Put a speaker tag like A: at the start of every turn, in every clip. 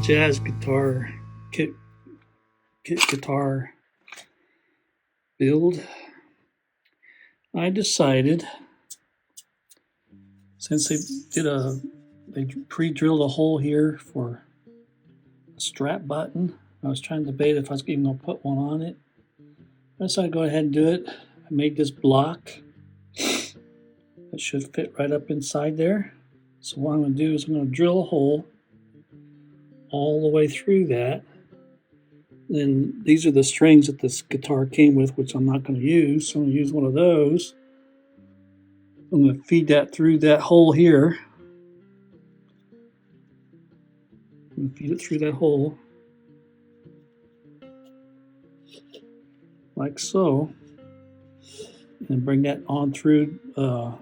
A: jazz guitar kit guitar build, I decided, since they pre-drilled a hole here for a strap button. I was trying to debate if I was even going to put one on it. I decided to go ahead and do it. I made this block. It should fit right up inside there. So what I'm going to do is I'm going to drill a hole all the way through that. Then these are the strings that this guitar came with, which I'm not going to use. So I'm going to use one of those. I'm going to feed that through that hole here. I'm going to feed it through that hole, like so, and bring that on through the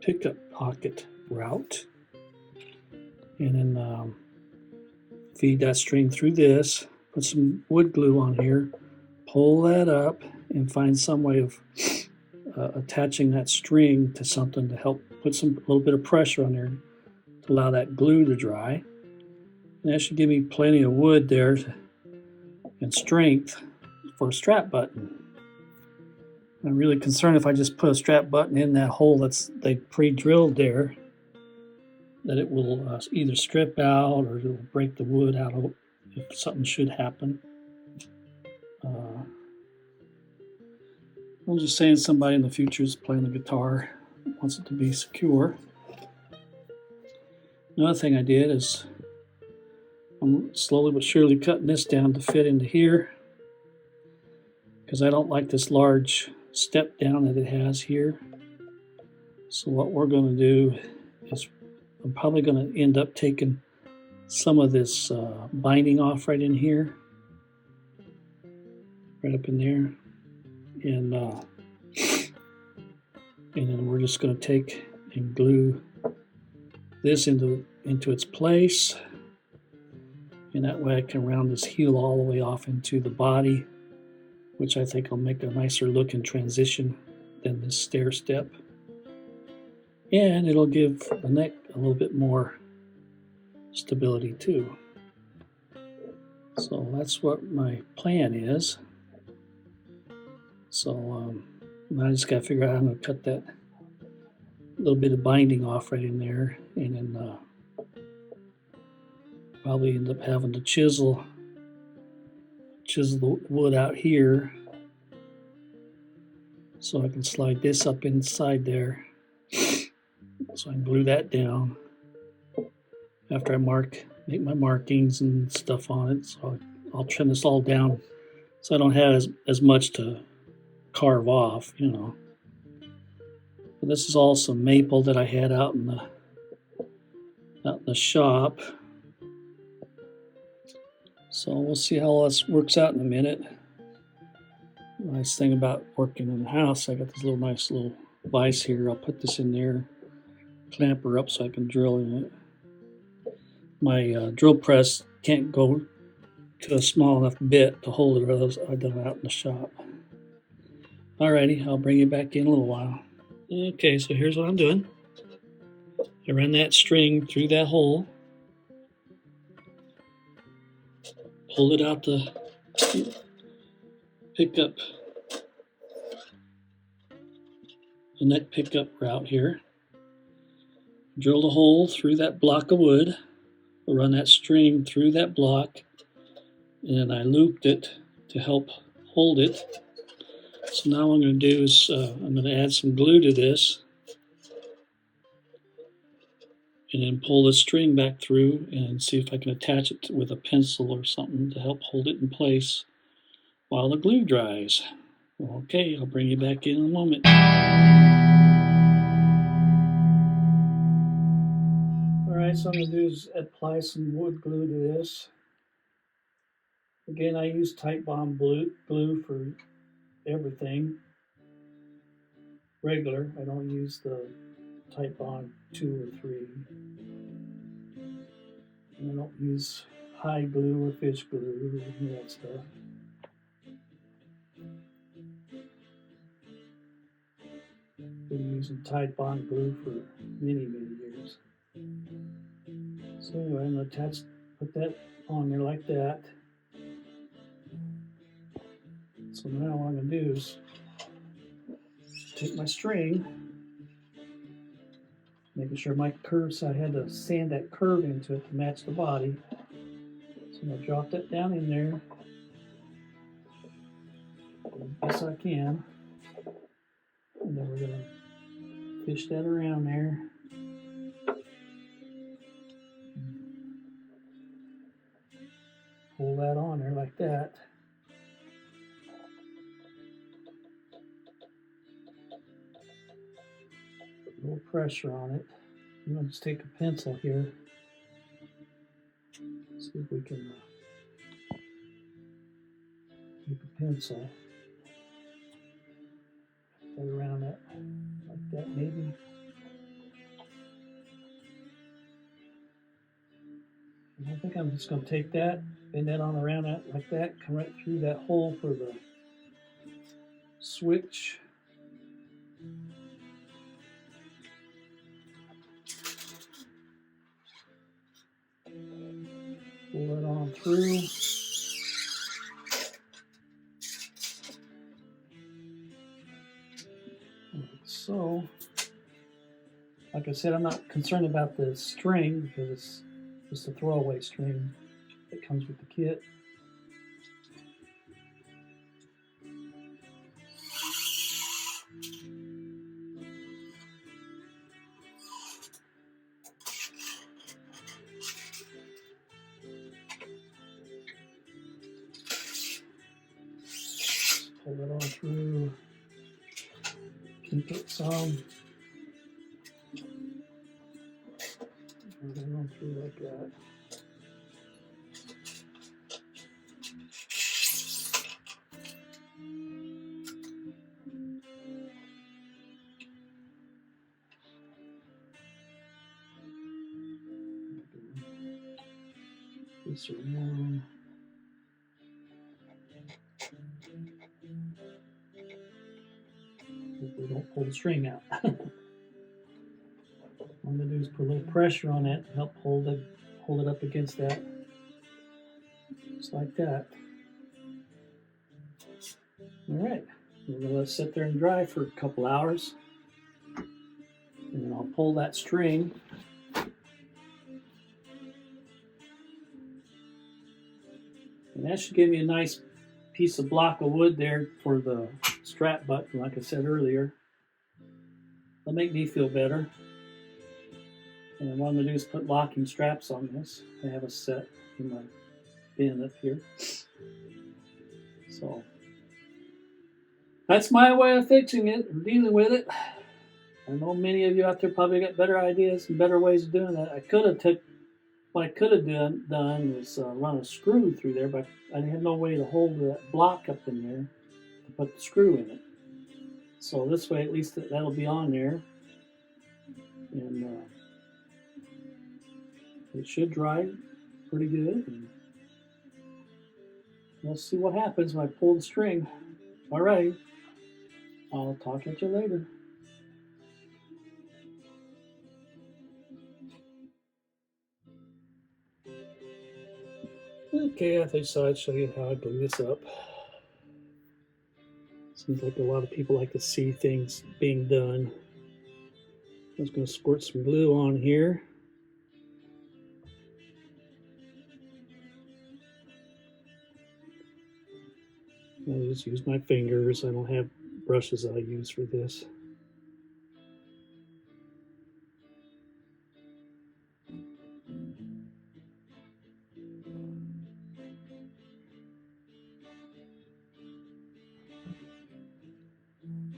A: pickup pocket route, and then feed that string through this, put some wood glue on here, pull that up, and find some way of attaching that string to something to help put a little bit of pressure on there to allow that glue to dry. And that should give me plenty of wood there and strength for a strap button. I'm really concerned if I just put a strap button in that hole they pre-drilled there, that it will either strip out or it will break the wood out if something should happen. I'm just saying somebody in the future is playing the guitar, wants it to be secure. Another thing I did is I'm slowly but surely cutting this down to fit into here, because I don't like this large step down that it has here. So what we're going to do is I'm probably going to end up taking some of this binding off right in here, right up in there, and then we're just going to take and glue this into its place, and that way I can round this heel all the way off into the body, which I think will make a nicer looking transition than this stair step. And it'll give the neck a little bit more stability too. So that's what my plan is. So I just got to figure out how I'm going to cut that little bit of binding off right in there, and then probably end up having to chisel the wood out here so I can slide this up inside there, so I can glue that down after I make my markings and stuff on it. So I'll trim this all down so I don't have as much to carve off, you know. But this is all some maple that I had out in the shop. So we'll see how all this works out in a minute. The nice thing about working in the house, I got this nice little vise here. I'll put this in there, clamp her up so I can drill in it. My drill press can't go to a small enough bit to hold it, or else I've done it out in the shop. Alrighty, I'll bring you back in a little while. Okay, so here's what I'm doing. I ran that string through that hole, pulled it out the pickup, the neck pickup route here, drilled a hole through that block of wood, run that string through that block, and then I looped it to help hold it. So now what I'm going to do is I'm going to add some glue to this, and then pull the string back through and see if I can attach it with a pencil or something to help hold it in place while the glue dries. Okay, I'll bring you back in a moment. Alright, so I'm going to do is apply some wood glue to this. Again, I use Titebond glue for everything. Regular, I don't use the Titebond 2 or 3. And I don't use high glue or fish glue or any of that stuff. Been using Titebond glue for many, many So anyway, I'm going to put that on there like that. So now what I'm going to do is take my string, making sure my curves, I had to sand that curve into it to match the body. So I'm going to drop that down in there as best I can. And then we're going to fish that around there. Pull that on there like that. Put a little pressure on it. I'm going to just take a pencil here. See if we can keep a pencil. Put that around it like that maybe. And I think I'm just going to take that, bend that on around that like that, come right through that hole for the switch. Pull that on through. So, like I said, I'm not concerned about the string because it's just a throwaway string that comes with the kit. Pull that on through. Keep it some. Pull that on through like that. This around. Hopefully don't pull the string out. What I'm going to do is put a little pressure on it to help hold it up against that. Just like that. Alright, we're going to let it sit there and dry for a couple hours. And then I'll pull that string. And that should give me a nice piece of block of wood there for the strap button, like I said earlier. That'll make me feel better. And what I'm going to do is put locking straps on this. I have a set in my bin up here. So that's my way of fixing it, or dealing with it. I know many of you out there probably got better ideas and better ways of doing that. What I could have done was run a screw through there, but I had no way to hold that block up in there to put the screw in it. So this way, at least that'll be on there, and it should dry pretty good. And we'll see what happens when I pull the string. All right, I'll talk at you later. Okay, I thought I'd show you how I glue this up. Seems like a lot of people like to see things being done. I'm just going to squirt some glue on here. I just use my fingers. I don't have brushes I use for this.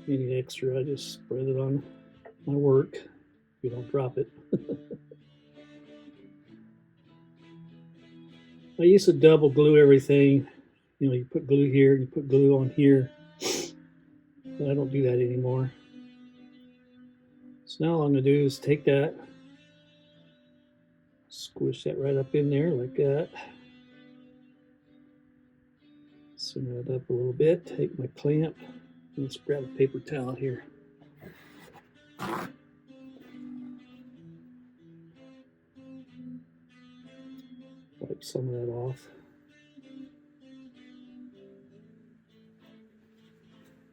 A: Any extra, I just spread it on my work. You don't drop it. I used to double glue everything. You know, you put glue here, you put glue on here. But I don't do that anymore. So now all I'm going to do is take that, squish that right up in there like that. Center it up a little bit. Take my clamp. Let's grab a paper towel here. Wipe some of that off.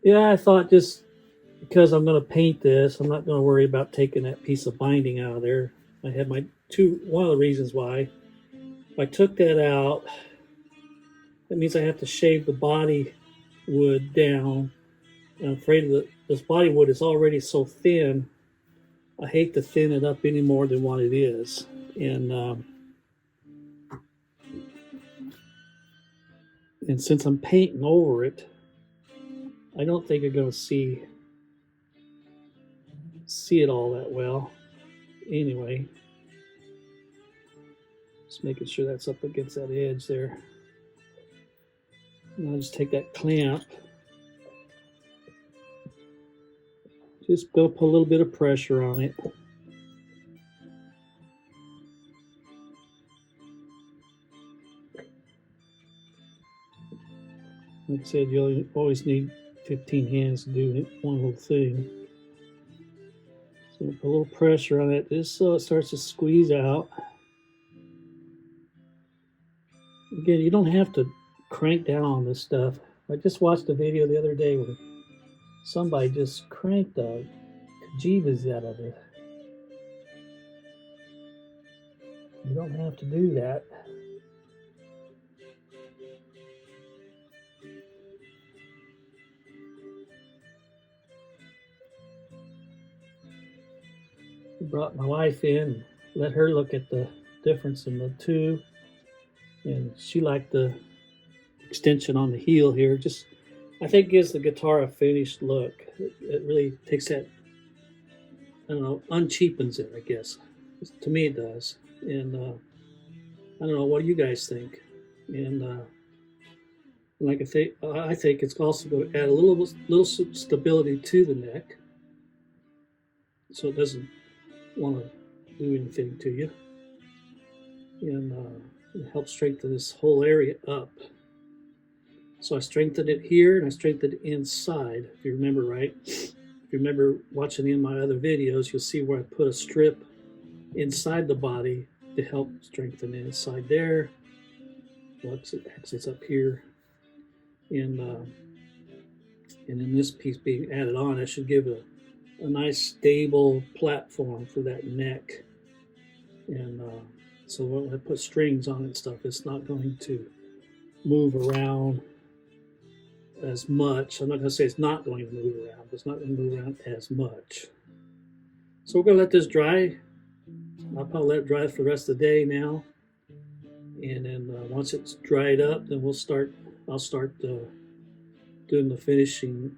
A: Yeah, I thought just because I'm going to paint this, I'm not going to worry about taking that piece of binding out of there. I had one of the reasons why. If I took that out, that means I have to shave the body wood down. I'm afraid that this body wood is already so thin. I hate to thin it up any more than what it is. And since I'm painting over it, I don't think you're going to see it all that well. Anyway, just making sure that's up against that edge there. And I'll just take that clamp. Just go put a little bit of pressure on it. Like I said, you always need 15 hands to do one little thing. So put a little pressure on it just so it starts to squeeze out. Again, you don't have to crank down on this stuff. I just watched a video the other day where somebody just cranked the bejeebus out of it. You don't have to do that. I brought my wife in, let her look at the difference in the two, and she liked the extension on the heel here. Just, I think, gives the guitar a finished look. It really takes that, I don't know, uncheapens it, I guess. To me, it does. And I don't know, what do you guys think? And like I think it's also going to add a little stability to the neck, so it doesn't want to do anything to you, and it helps strengthen this whole area up. So I strengthened it here and I strengthened it inside. If you remember right, if you remember watching in my other videos, you'll see where I put a strip inside the body to help strengthen the inside there. Well, it's up here, and then this piece being added on, it should give a nice stable platform for that neck. And so when I put strings on it and stuff, it's not going to move around as much. I'm not going to say it's not going to move around, but it's not going to move around as much. So we're going to let this dry. I'll probably let it dry for the rest of the day now. And then once it's dried up, then I'll start doing the finishing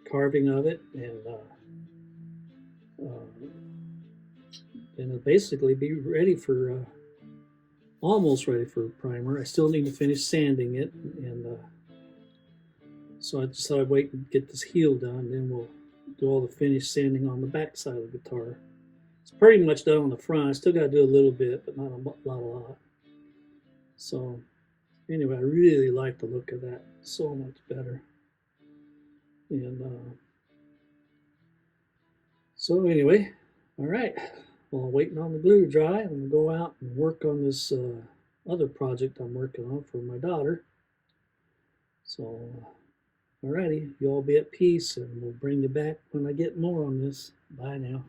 A: carving of it, and it'll basically be ready for almost ready for primer. I still need to finish sanding it, and so I just thought I'd wait and get this heel done, then we'll do all the finished sanding on the back side of the guitar. It's pretty much done on the front. I still got to do a little bit, but not a lot. So anyway, I really like the look of that so much better. And so anyway, all right. While waiting on the glue to dry, I'm going to go out and work on this other project I'm working on for my daughter. So, alrighty, you all be at peace, and we'll bring you back when I get more on this. Bye now.